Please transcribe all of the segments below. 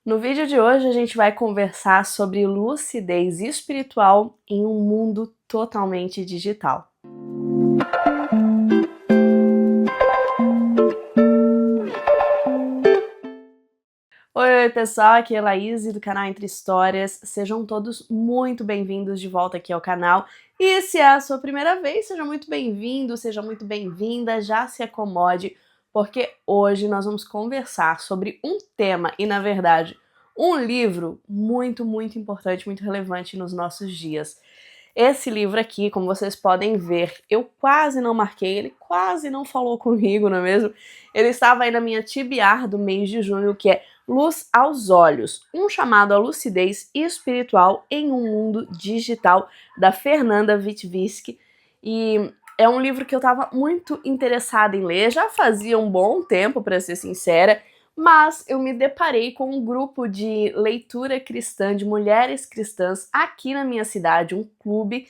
No vídeo de hoje a gente vai conversar sobre lucidez espiritual em um mundo totalmente digital. Oi pessoal, aqui é a Laís do canal Entre Histórias. Sejam todos muito bem-vindos de volta aqui ao canal. E se é a sua primeira vez, seja muito bem-vindo, seja muito bem-vinda, já se acomode, porque hoje nós vamos conversar sobre um tema e, na verdade, um livro muito importante, muito relevante nos nossos dias. Esse livro aqui, como vocês podem ver, eu quase não marquei, ele quase não falou comigo, não é mesmo? Ele estava aí na minha TBR do mês de junho, que é Luz aos Olhos, um chamado à lucidez espiritual em um mundo digital, da Fernanda Witwicky. E é um livro que eu estava muito interessada em ler, já fazia um bom tempo, para ser sincera, mas eu me deparei com um grupo de leitura cristã, de mulheres cristãs aqui na minha cidade, um clube,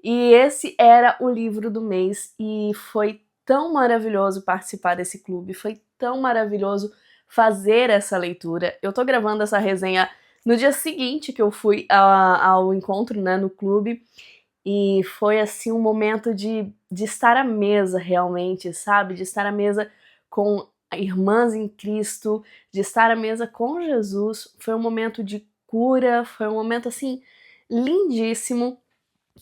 e esse era o livro do mês, e foi tão maravilhoso participar desse clube, foi tão maravilhoso fazer essa leitura. Eu tô gravando essa resenha no dia seguinte que eu fui ao encontro, né, no clube, e foi assim um momento de estar à mesa realmente, sabe? De estar à mesa com irmãs em Cristo, de estar à mesa com Jesus. Foi um momento de cura, foi um momento assim lindíssimo.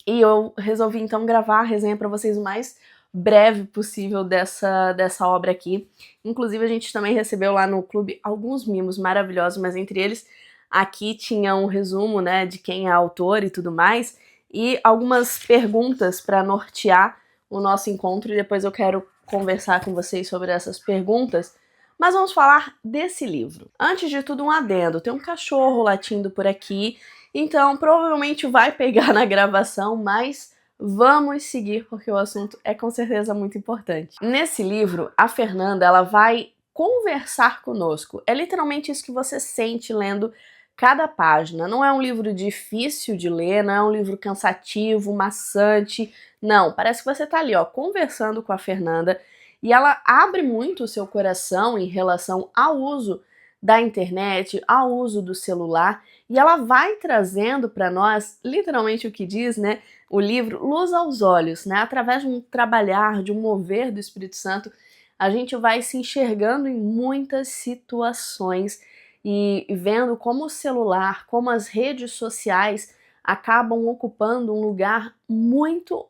E eu resolvi então gravar a resenha para vocês o mais breve possível dessa obra aqui. Inclusive a gente também recebeu lá no clube alguns mimos maravilhosos, mas entre eles aqui tinha um resumo, né, de quem é a autora e tudo mais, e algumas perguntas para nortear o nosso encontro, e depois eu quero conversar com vocês sobre essas perguntas. Mas vamos falar desse livro. Antes de tudo, um adendo. Tem um cachorro latindo por aqui, então provavelmente vai pegar na gravação, mas vamos seguir porque o assunto é com certeza muito importante. Nesse livro, a Fernanda ela vai conversar conosco. É literalmente isso que você sente lendo cada página. Não é um livro difícil de ler, não é um livro cansativo, maçante. Não, parece que você tá ali, ó, conversando com a Fernanda, e ela abre muito o seu coração em relação ao uso da internet, ao uso do celular, e ela vai trazendo para nós, literalmente o que diz, né, o livro, luz aos olhos, né, através de um trabalhar, de um mover do Espírito Santo, a gente vai se enxergando em muitas situações e vendo como o celular, como as redes sociais acabam ocupando um lugar muito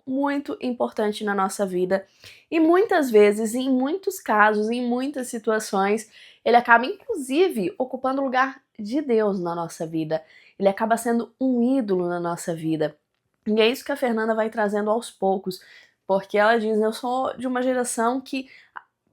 importante na nossa vida. E muitas vezes, em muitos casos, em muitas situações, ele acaba inclusive ocupando o lugar de Deus na nossa vida. Ele acaba sendo um ídolo na nossa vida. E é isso que a Fernanda vai trazendo aos poucos, porque ela diz, eu sou de uma geração que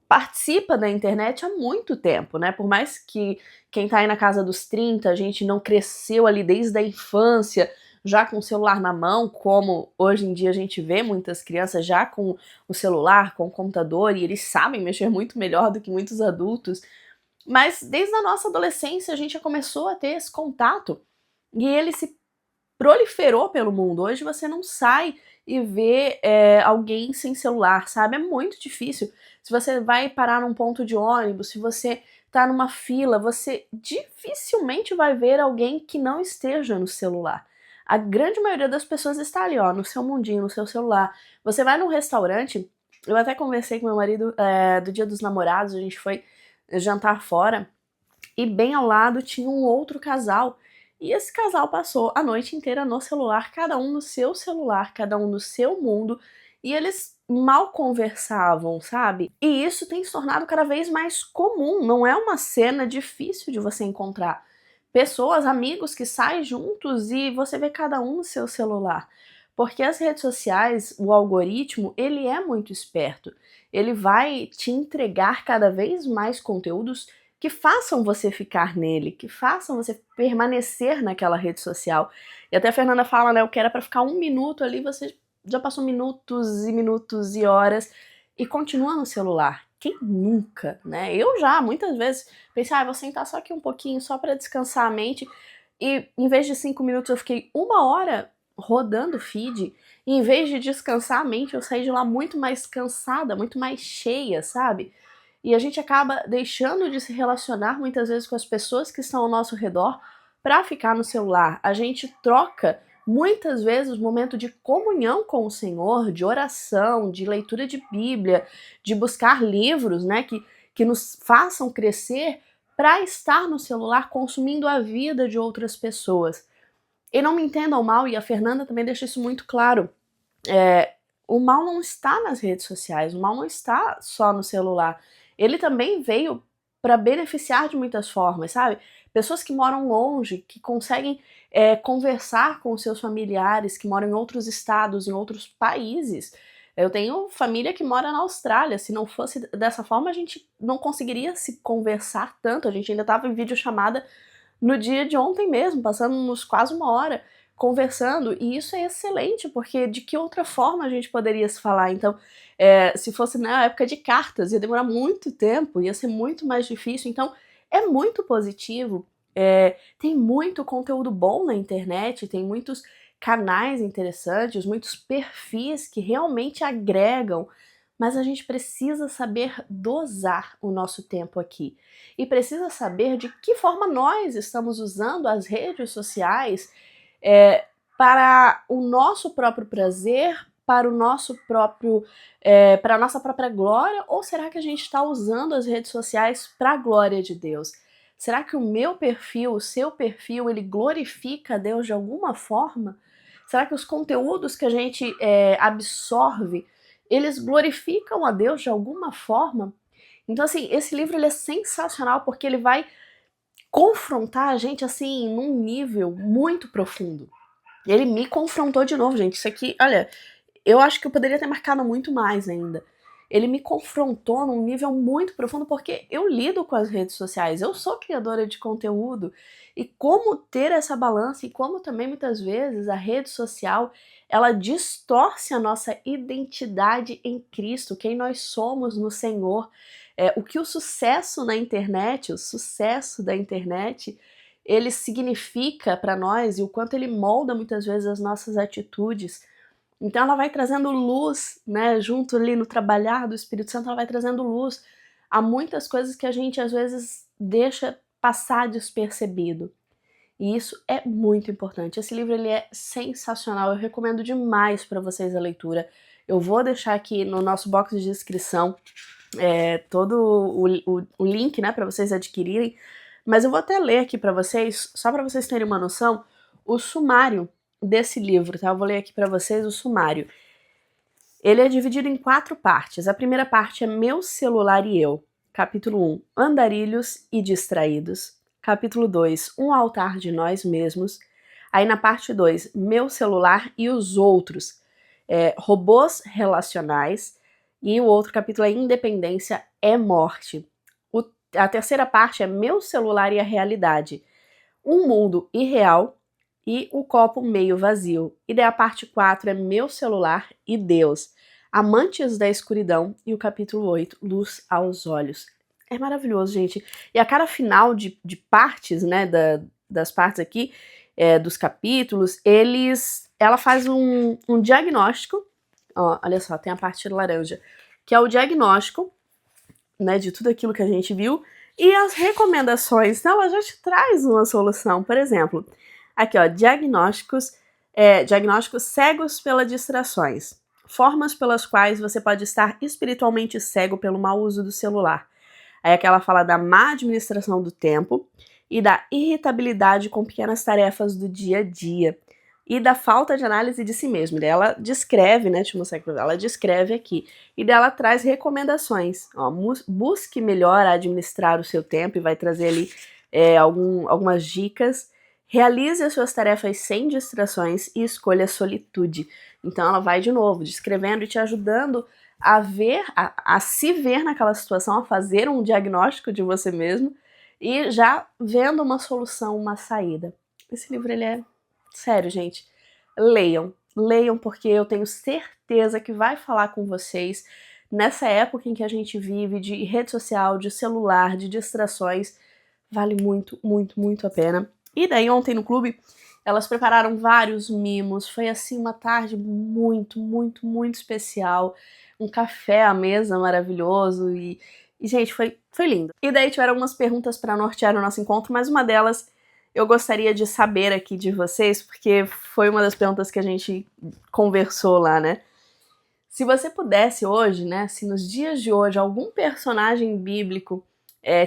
participa da internet há muito tempo, né? Por mais que quem tá aí na casa dos 30, a gente não cresceu ali desde a infância, já com o celular na mão, como hoje em dia a gente vê muitas crianças já com o celular, com o computador, e eles sabem mexer muito melhor do que muitos adultos. Mas desde a nossa adolescência a gente já começou a ter esse contato, e ele se proliferou pelo mundo. Hoje você não sai e vê alguém sem celular, sabe? É muito difícil. Se você vai parar num ponto de ônibus, se você tá numa fila, você dificilmente vai ver alguém que não esteja no celular. A grande maioria das pessoas está ali, ó, no seu mundinho, no seu celular. Você vai num restaurante, eu até conversei com meu marido do Dia dos Namorados, a gente foi jantar fora, e bem ao lado tinha um outro casal. E esse casal passou a noite inteira no celular, cada um no seu celular, cada um no seu mundo, e eles mal conversavam, sabe? E isso tem se tornado cada vez mais comum, não é uma cena difícil de você encontrar. Pessoas, amigos que saem juntos e você vê cada um no seu celular. Porque as redes sociais, o algoritmo, ele é muito esperto. Ele vai te entregar cada vez mais conteúdos que façam você ficar nele, que façam você permanecer naquela rede social. E até a Fernanda fala, né, o que era pra ficar 1 minuto ali, você já passou minutos e horas e continua no celular. Quem nunca, né? Eu já, muitas vezes, pensei, vou sentar só aqui um pouquinho, só pra descansar a mente, e em vez de 5 minutos eu fiquei 1 hora rodando o feed, e em vez de descansar a mente, eu saí de lá muito mais cansada, muito mais cheia, sabe? e a gente acaba deixando de se relacionar muitas vezes com as pessoas que estão ao nosso redor para ficar no celular. A gente troca muitas vezes o momento de comunhão com o Senhor, de oração, de leitura de Bíblia, de buscar livros, né, que nos façam crescer, para estar no celular consumindo a vida de outras pessoas. E não me entendam mal, e a Fernanda também deixa isso muito claro. O mal não está nas redes sociais, o mal não está só no celular. Ele também veio para beneficiar de muitas formas, sabe? Pessoas que moram longe, que conseguem conversar com seus familiares, que moram em outros estados, em outros países. Eu tenho família que mora na Austrália. Se não fosse dessa forma, a gente não conseguiria se conversar tanto. A gente ainda estava em videochamada no dia de ontem mesmo, passamos quase uma hora conversando, e isso é excelente, porque de que outra forma a gente poderia se falar? Então, se fosse na época de cartas, ia demorar muito tempo, ia ser muito mais difícil, então é muito positivo, tem muito conteúdo bom na internet, tem muitos canais interessantes, muitos perfis que realmente agregam, mas a gente precisa saber dosar o nosso tempo aqui. E precisa saber de que forma nós estamos usando as redes sociais para o nosso próprio prazer, para o nosso próprio, para a nossa própria glória, ou será que a gente está usando as redes sociais para a glória de Deus? Será que o meu perfil, o seu perfil, ele glorifica a Deus de alguma forma? Será que os conteúdos que a gente absorve, eles glorificam a Deus de alguma forma? Então, assim, esse livro ele é sensacional porque ele vai confrontar a gente, assim, num nível muito profundo. Ele me confrontou de novo, gente. Isso aqui, olha, eu acho que eu poderia ter marcado muito mais ainda. Ele me confrontou num nível muito profundo porque eu lido com as redes sociais, eu sou criadora de conteúdo e como ter essa balança e como também muitas vezes a rede social ela distorce a nossa identidade em Cristo, quem nós somos no Senhor, o que o sucesso na internet, o sucesso da internet, ele significa para nós e o quanto ele molda muitas vezes as nossas atitudes. Então ela vai trazendo luz, né, junto ali no trabalhar do Espírito Santo, ela vai trazendo luz a muitas coisas que a gente às vezes deixa passar despercebido. E isso é muito importante. Esse livro ele é sensacional, eu recomendo demais para vocês a leitura. Eu vou deixar aqui no nosso box de descrição todo o link, né, para vocês adquirirem, mas eu vou até ler aqui para vocês, só para vocês terem uma noção, o sumário desse livro, tá? Eu vou ler aqui para vocês o sumário. Ele é dividido em 4 partes. A primeira parte é Meu Celular e Eu. Capítulo 1, Andarilhos e Distraídos. Capítulo 2, Um Altar de Nós Mesmos. Aí na parte 2, Meu Celular e os Outros. Robôs Relacionais. E o outro capítulo é Independência é Morte. A terceira parte é Meu Celular e a Realidade. Um Mundo Irreal e o copo meio vazio. E daí a parte 4 é Meu Celular e Deus. Amantes da Escuridão e o capítulo 8, Luz aos Olhos. É maravilhoso, gente. E a cada final de partes, né, das partes aqui, dos capítulos, ela faz um diagnóstico. Ó, olha só, tem a parte laranja, que é o diagnóstico, né, de tudo aquilo que a gente viu, e as recomendações. Então, ela já te traz uma solução. Por exemplo, aqui, ó, diagnósticos cegos pelas distrações. Formas pelas quais você pode estar espiritualmente cego pelo mau uso do celular. Aí aqui ela fala da má administração do tempo e da irritabilidade com pequenas tarefas do dia a dia e da falta de análise de si mesmo. E daí ela descreve, né, deixa eu mostrar aqui, ela descreve aqui. E daí ela traz recomendações. Ó, busque melhor administrar o seu tempo e vai trazer ali algumas dicas. Realize as suas tarefas sem distrações e escolha a solitude. Então ela vai de novo descrevendo e te ajudando a ver, a se ver naquela situação, a fazer um diagnóstico de você mesmo e já vendo uma solução, uma saída. Esse livro ele é sério, gente. Leiam, leiam porque eu tenho certeza que vai falar com vocês nessa época em que a gente vive de rede social, de celular, de distrações. Vale muito, muito, muito a pena. E daí ontem no clube elas prepararam vários mimos, foi assim uma tarde muito, muito, muito especial, um café à mesa maravilhoso e E, gente, foi lindo. E daí tiveram algumas perguntas para nortear o nosso encontro, mas uma delas eu gostaria de saber aqui de vocês, porque foi uma das perguntas que a gente conversou lá, né? Se você pudesse hoje, né, se nos dias de hoje algum personagem bíblico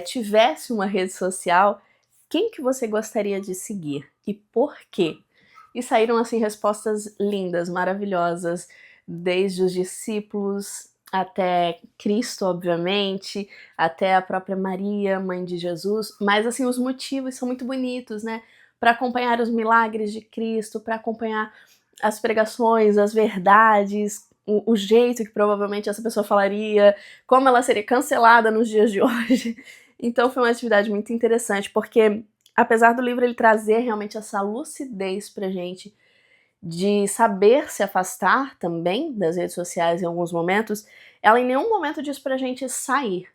tivesse uma rede social, quem que você gostaria de seguir e por quê? E saíram assim respostas lindas, maravilhosas, desde os discípulos até Cristo, obviamente, até a própria Maria, mãe de Jesus, mas assim os motivos são muito bonitos, né? Para acompanhar os milagres de Cristo, para acompanhar as pregações, as verdades, o jeito que provavelmente essa pessoa falaria, como ela seria cancelada nos dias de hoje. Então foi uma atividade muito interessante, porque apesar do livro ele trazer realmente essa lucidez pra gente de saber se afastar também das redes sociais em alguns momentos, ela em nenhum momento diz pra gente sair,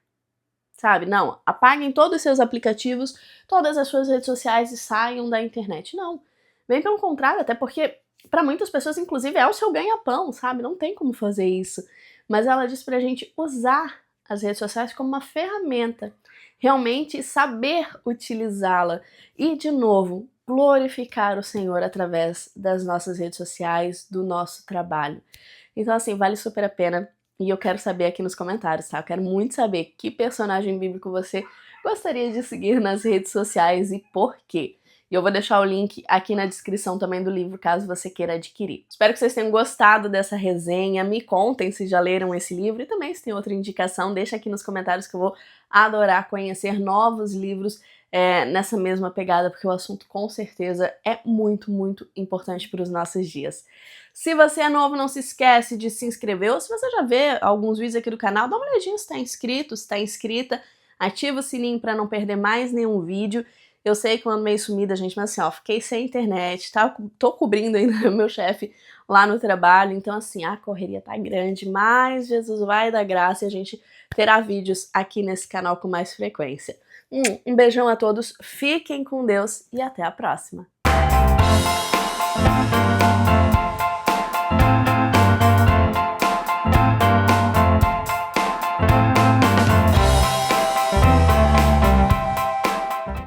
sabe? Não, apaguem todos os seus aplicativos, todas as suas redes sociais e saiam da internet. Não, bem pelo contrário, até porque para muitas pessoas, inclusive, é o seu ganha-pão, sabe? Não tem como fazer isso. Mas ela diz pra gente usar as redes sociais como uma ferramenta, realmente saber utilizá-la e, de novo, glorificar o Senhor através das nossas redes sociais, do nosso trabalho. Então, assim, vale super a pena. E eu quero saber aqui nos comentários, tá? Eu quero muito saber que personagem bíblico você gostaria de seguir nas redes sociais e por quê. E eu vou deixar o link aqui na descrição também do livro, caso você queira adquirir. Espero que vocês tenham gostado dessa resenha. Me contem se já leram esse livro e também se tem outra indicação, deixa aqui nos comentários que eu vou adorar conhecer novos livros nessa mesma pegada, porque o assunto com certeza é muito, muito importante para os nossos dias. Se você é novo, não se esquece de se inscrever, ou se você já vê alguns vídeos aqui do canal, dá uma olhadinha se está inscrito, se está inscrita, ativa o sininho para não perder mais nenhum vídeo. Eu sei que eu ando meio sumida, gente, mas assim, ó, fiquei sem internet, tá? Tô cobrindo ainda meu chefe lá no trabalho, então assim, a correria tá grande, mas Jesus vai dar graça e a gente terá vídeos aqui nesse canal com mais frequência. Um beijão a todos, fiquem com Deus e até a próxima!